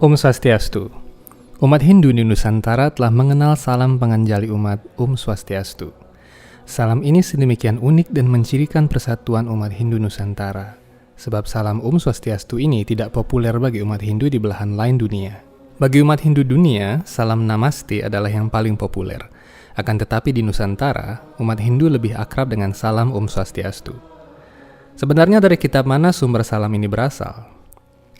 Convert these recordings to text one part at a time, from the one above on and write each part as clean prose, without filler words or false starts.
Om Swastiastu. Umat Hindu di Nusantara telah mengenal salam penganjali umat Om Swastiastu. Salam ini sedemikian unik dan mencirikan persatuan umat Hindu Nusantara. Sebab salam Om Swastiastu ini tidak populer bagi umat Hindu di belahan lain dunia. Bagi umat Hindu dunia, salam Namaste adalah yang paling populer. Akan tetapi di Nusantara, umat Hindu lebih akrab dengan salam Om Swastiastu. Sebenarnya dari kitab mana sumber salam ini berasal?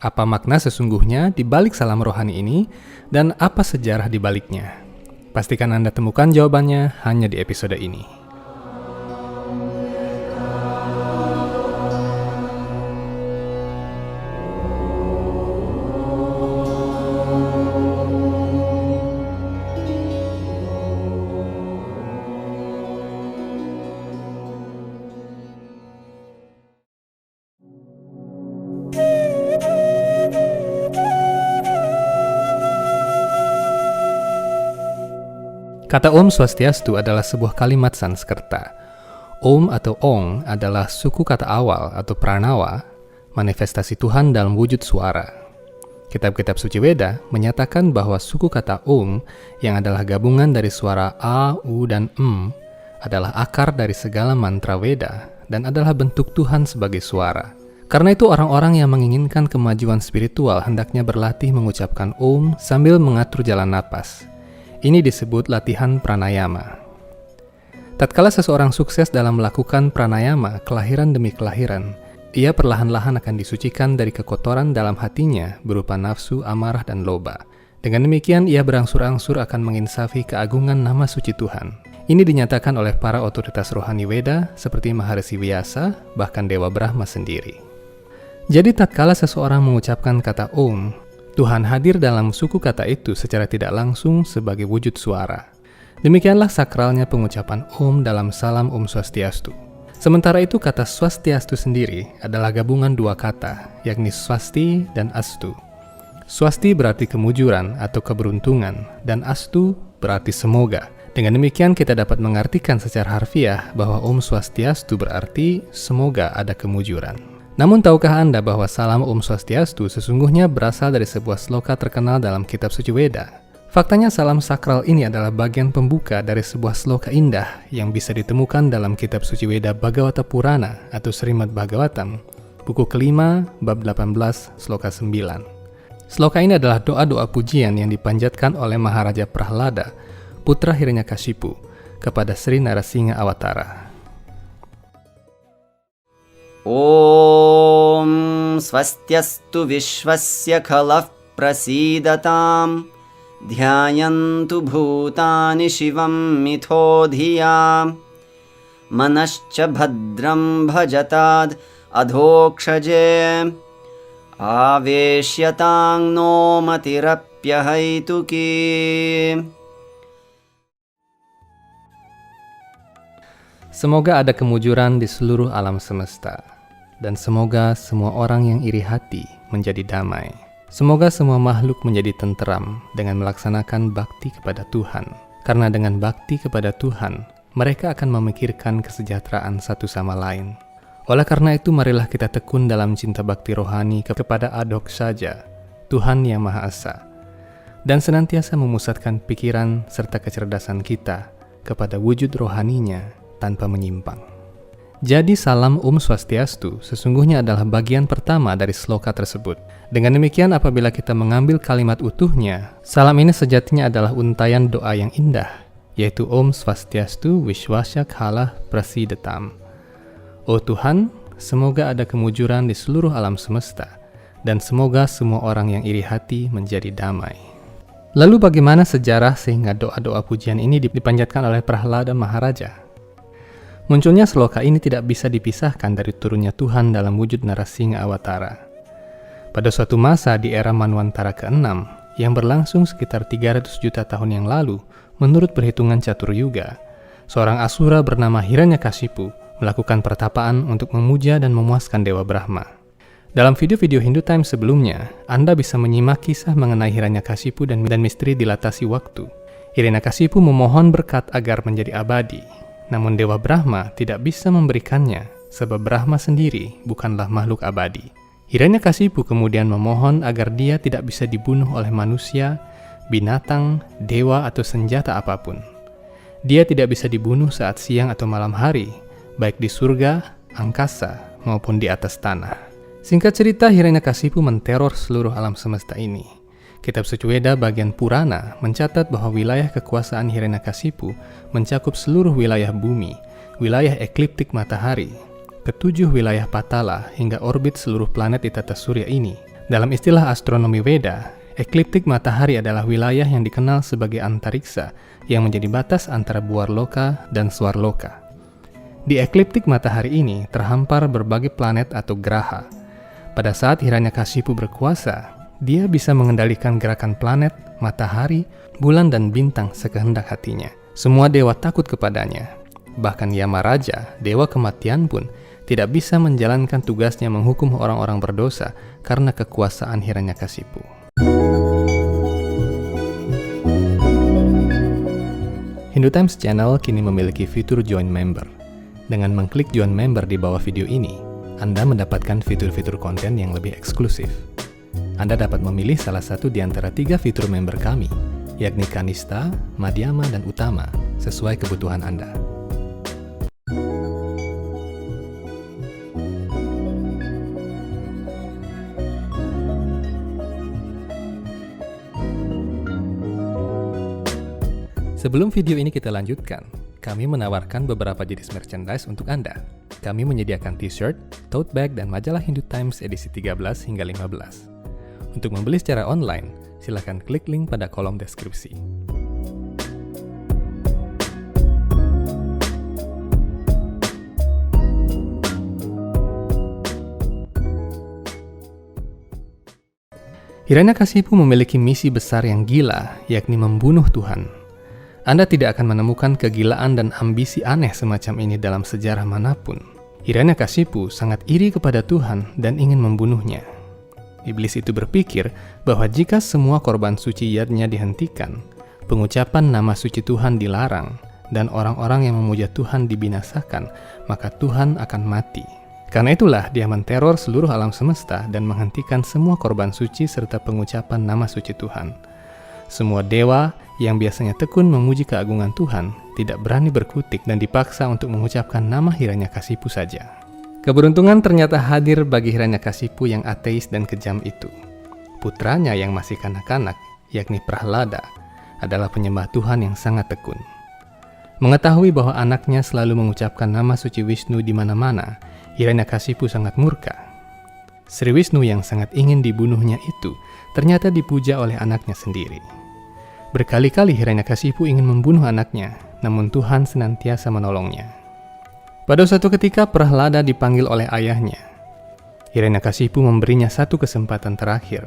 Apa makna sesungguhnya di balik salam rohani ini, dan apa sejarah di baliknya? Pastikan Anda temukan jawabannya hanya di episode ini. Kata Om Swastiastu adalah sebuah kalimat Sanskerta. Om atau Ong adalah suku kata awal atau pranawa, manifestasi Tuhan dalam wujud suara. Kitab-kitab suci Weda menyatakan bahwa suku kata Om yang adalah gabungan dari suara A, U, dan adalah akar dari segala mantra Weda dan adalah bentuk Tuhan sebagai suara. Karena itu orang-orang yang menginginkan kemajuan spiritual hendaknya berlatih mengucapkan Om sambil mengatur jalan napas. Ini disebut latihan pranayama. Tatkala seseorang sukses dalam melakukan pranayama kelahiran demi kelahiran, ia perlahan-lahan akan disucikan dari kekotoran dalam hatinya berupa nafsu, amarah, dan loba. Dengan demikian, ia berangsur-angsur akan menginsafi keagungan nama suci Tuhan. Ini dinyatakan oleh para otoritas rohani Weda seperti Maharshi Vyasa, bahkan Dewa Brahma sendiri. Jadi tatkala seseorang mengucapkan kata Om, Tuhan hadir dalam suku kata itu secara tidak langsung sebagai wujud suara. Demikianlah sakralnya pengucapan Om dalam salam Om Swastiastu. Sementara itu kata Swastiastu sendiri adalah gabungan dua kata, yakni Swasti dan Astu. Swasti berarti kemujuran atau keberuntungan, dan Astu berarti semoga. Dengan demikian kita dapat mengartikan secara harfiah bahwa Om Swastiastu berarti semoga ada kemujuran. Namun tahukah Anda bahwa salam Om Swastiastu sesungguhnya berasal dari sebuah sloka terkenal dalam kitab suci Weda? Faktanya salam sakral ini adalah bagian pembuka dari sebuah sloka indah yang bisa ditemukan dalam kitab suci Weda Bhagavata Purana atau Srimad Bhagavatam, buku kelima, bab 18, sloka 9. Sloka ini adalah doa-doa pujian yang dipanjatkan oleh Maharaja Prahlada, putra Hiranyakashipu, kepada Sri Narasingha Awatara. Om Swastiastu Vishwasya Khalah Prasidatam Dhyayantu Bhutani Shivam Mitho Dhiya Manascha Bhadram Bhajatad Adhokshaje Aveshyatang No Matirapyahaituki. Semoga ada kemujuran di seluruh alam semesta, dan semoga semua orang yang iri hati menjadi damai. Semoga semua makhluk menjadi tenteram dengan melaksanakan bakti kepada Tuhan. Karena dengan bakti kepada Tuhan, mereka akan memikirkan kesejahteraan satu sama lain. Oleh karena itu, marilah kita tekun dalam cinta bakti rohani kepada Adhokshaja, Tuhan yang Maha Esa, dan senantiasa memusatkan pikiran serta kecerdasan kita kepada wujud rohaninya tanpa menyimpang. Jadi salam Om Swastiastu sesungguhnya adalah bagian pertama dari sloka tersebut. Dengan demikian apabila kita mengambil kalimat utuhnya, salam ini sejatinya adalah untayan doa yang indah, yaitu Om Swastiastu Vishwasya Khalah Prasidatam. Oh Tuhan, semoga ada kemujuran di seluruh alam semesta, dan semoga semua orang yang iri hati menjadi damai. Lalu bagaimana sejarah sehingga doa-doa pujian ini dipanjatkan oleh Prahlada Maharaja? Munculnya sloka ini tidak bisa dipisahkan dari turunnya Tuhan dalam wujud Narasingha Awatara. Pada suatu masa di era Manwantara ke-6, yang berlangsung sekitar 300 juta tahun yang lalu, menurut perhitungan Catur Yuga, seorang asura bernama Hiranyakashipu melakukan pertapaan untuk memuja dan memuaskan Dewa Brahma. Dalam video-video Hindu Times sebelumnya, Anda bisa menyimak kisah mengenai Hiranyakashipu dan misteri dilatasi waktu. Hiranyakashipu memohon berkat agar menjadi abadi. Namun Dewa Brahma tidak bisa memberikannya, sebab Brahma sendiri bukanlah makhluk abadi. Hiranyakasipu kemudian memohon agar dia tidak bisa dibunuh oleh manusia, binatang, dewa, atau senjata apapun. Dia tidak bisa dibunuh saat siang atau malam hari, baik di surga, angkasa, maupun di atas tanah. Singkat cerita, Hiranyakasipu menteror seluruh alam semesta ini. Kitab Suci Weda bagian Purana mencatat bahwa wilayah kekuasaan Hiranyakasipu mencakup seluruh wilayah bumi, wilayah ekliptik matahari, ketujuh wilayah Patala hingga orbit seluruh planet di tata surya ini. Dalam istilah astronomi Weda, ekliptik matahari adalah wilayah yang dikenal sebagai antariksa yang menjadi batas antara Buarloka dan Swarloka. Di ekliptik matahari ini terhampar berbagai planet atau graha. Pada saat Hiranyakasipu berkuasa, dia bisa mengendalikan gerakan planet, matahari, bulan, dan bintang sekehendak hatinya. Semua dewa takut kepadanya. Bahkan Yamaraja, dewa kematian pun, tidak bisa menjalankan tugasnya menghukum orang-orang berdosa karena kekuasaan Hiranyakasipu. Hindu Times Channel kini memiliki fitur Join Member. Dengan mengklik Join Member di bawah video ini, Anda mendapatkan fitur-fitur konten yang lebih eksklusif. Anda dapat memilih salah satu di antara 3 fitur member kami, yakni Kanista, Madhyama, dan Utama, sesuai kebutuhan Anda. Sebelum video ini kita lanjutkan, kami menawarkan beberapa jenis merchandise untuk Anda. Kami menyediakan t-shirt, tote bag, dan majalah Hindu Times edisi 13 hingga 15. Untuk membeli secara online, silakan klik link pada kolom deskripsi. Hiranyakasipu memiliki misi besar yang gila, yakni membunuh Tuhan. Anda tidak akan menemukan kegilaan dan ambisi aneh semacam ini dalam sejarah manapun. Hiranyakasipu sangat iri kepada Tuhan dan ingin membunuhnya. Iblis itu berpikir bahwa jika semua korban suci yadnya dihentikan, pengucapan nama suci Tuhan dilarang, dan orang-orang yang memuja Tuhan dibinasakan, maka Tuhan akan mati. Karena itulah dia menteror seluruh alam semesta dan menghentikan semua korban suci serta pengucapan nama suci Tuhan. Semua dewa yang biasanya tekun memuji keagungan Tuhan tidak berani berkutik dan dipaksa untuk mengucapkan nama Hiranyakasipu saja. Keberuntungan ternyata hadir bagi Hiranyakasipu yang ateis dan kejam itu. Putranya yang masih kanak-kanak, yakni Prahlada, adalah penyembah Tuhan yang sangat tekun. Mengetahui bahwa anaknya selalu mengucapkan nama suci Wisnu di mana-mana, Hiranyakasipu sangat murka. Sri Wisnu yang sangat ingin dibunuhnya itu ternyata dipuja oleh anaknya sendiri. Berkali-kali Hiranyakasipu ingin membunuh anaknya, namun Tuhan senantiasa menolongnya. Pada suatu ketika Prahlada dipanggil oleh ayahnya. Hiranyakasipu memberinya satu kesempatan terakhir.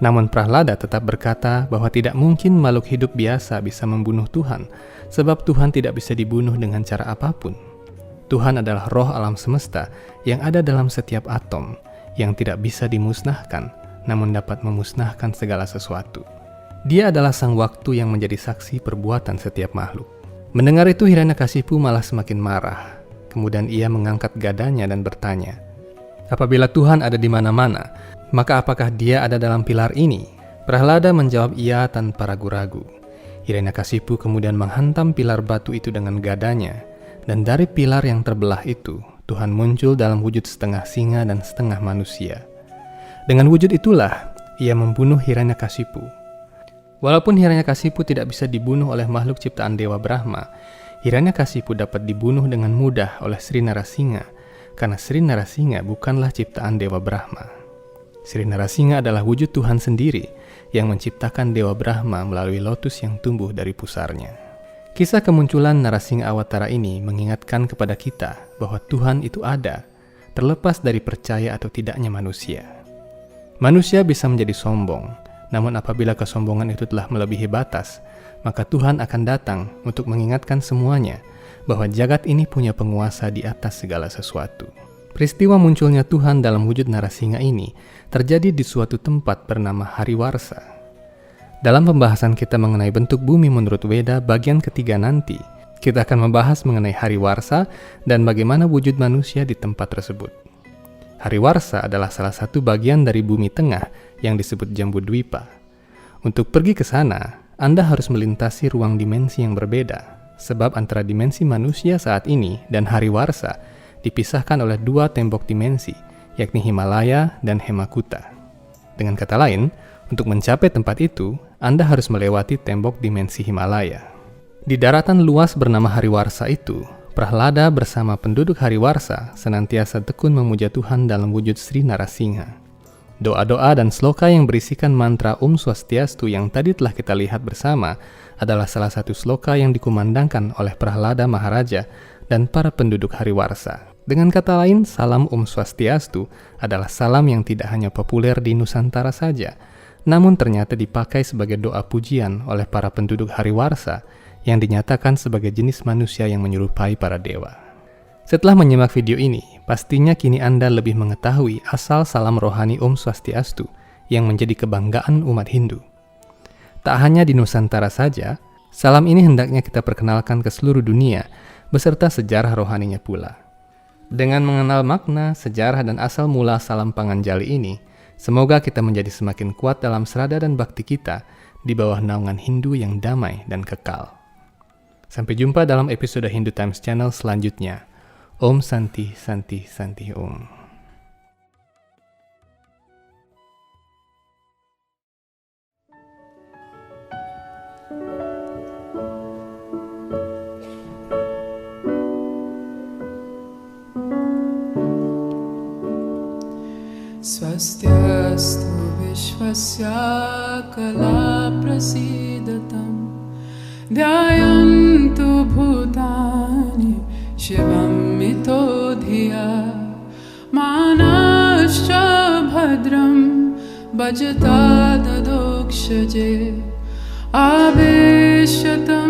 Namun Prahlada tetap berkata bahwa tidak mungkin makhluk hidup biasa bisa membunuh Tuhan, sebab Tuhan tidak bisa dibunuh dengan cara apapun. Tuhan adalah roh alam semesta yang ada dalam setiap atom, yang tidak bisa dimusnahkan, namun dapat memusnahkan segala sesuatu. Dia adalah sang waktu yang menjadi saksi perbuatan setiap makhluk. Mendengar itu Hiranyakasipu malah semakin marah. Kemudian ia mengangkat gadanya dan bertanya, "Apabila Tuhan ada di mana-mana, maka apakah dia ada dalam pilar ini?" Prahlada menjawab iya tanpa ragu-ragu. Hiranyakasipu kemudian menghantam pilar batu itu dengan gadanya, dan dari pilar yang terbelah itu, Tuhan muncul dalam wujud setengah singa dan setengah manusia. Dengan wujud itulah, ia membunuh Hiranyakasipu. Walaupun Hiranyakasipu tidak bisa dibunuh oleh makhluk ciptaan Dewa Brahma, Hiranyakasipu dapat dibunuh dengan mudah oleh Sri Narasingha, karena Sri Narasingha bukanlah ciptaan Dewa Brahma. Sri Narasingha adalah wujud Tuhan sendiri yang menciptakan Dewa Brahma melalui lotus yang tumbuh dari pusarnya. Kisah kemunculan Narasingha Awatara ini mengingatkan kepada kita bahwa Tuhan itu ada, terlepas dari percaya atau tidaknya manusia. Manusia bisa menjadi sombong, namun apabila kesombongan itu telah melebihi batas, maka Tuhan akan datang untuk mengingatkan semuanya bahwa jagat ini punya penguasa di atas segala sesuatu. Peristiwa munculnya Tuhan dalam wujud Narasingha ini terjadi di suatu tempat bernama Hariwarsa. Dalam pembahasan kita mengenai bentuk bumi menurut Weda bagian ketiga nanti, kita akan membahas mengenai Hariwarsa dan bagaimana wujud manusia di tempat tersebut. Hariwarsa adalah salah satu bagian dari bumi tengah yang disebut Jambudwipa. Untuk pergi ke sana, Anda harus melintasi ruang dimensi yang berbeda, sebab antara dimensi manusia saat ini dan Hariwarsa dipisahkan oleh dua tembok dimensi, yakni Himalaya dan Hemakuta. Dengan kata lain, untuk mencapai tempat itu, Anda harus melewati tembok dimensi Himalaya. Di daratan luas bernama Hariwarsa itu, Prahlada bersama penduduk Hariwarsa senantiasa tekun memuja Tuhan dalam wujud Sri Narasingha. Doa-doa dan sloka yang berisikan mantra Om Swastiastu yang tadi telah kita lihat bersama adalah salah satu sloka yang dikumandangkan oleh Prahlada Maharaja dan para penduduk Hariwarsa. Dengan kata lain, salam Om Swastiastu adalah salam yang tidak hanya populer di Nusantara saja, namun ternyata dipakai sebagai doa pujian oleh para penduduk Hariwarsa yang dinyatakan sebagai jenis manusia yang menyerupai para dewa. Setelah menyimak video ini, pastinya kini Anda lebih mengetahui asal salam rohani Om Swastiastu yang menjadi kebanggaan umat Hindu. Tak hanya di Nusantara saja, salam ini hendaknya kita perkenalkan ke seluruh dunia beserta sejarah rohaninya pula. Dengan mengenal makna, sejarah, dan asal mula salam Panganjali ini, semoga kita menjadi semakin kuat dalam serada dan bakti kita di bawah naungan Hindu yang damai dan kekal. Sampai jumpa dalam episode Hindu Times Channel selanjutnya. Om Santi Santi Santi Om. Swastiastu Vishwasya Kala Prasidatam Dhyayantu Bhutani Shivam Mito Dhiya Manascha Bhadram Bhajata Dadokshaje Abhishyatam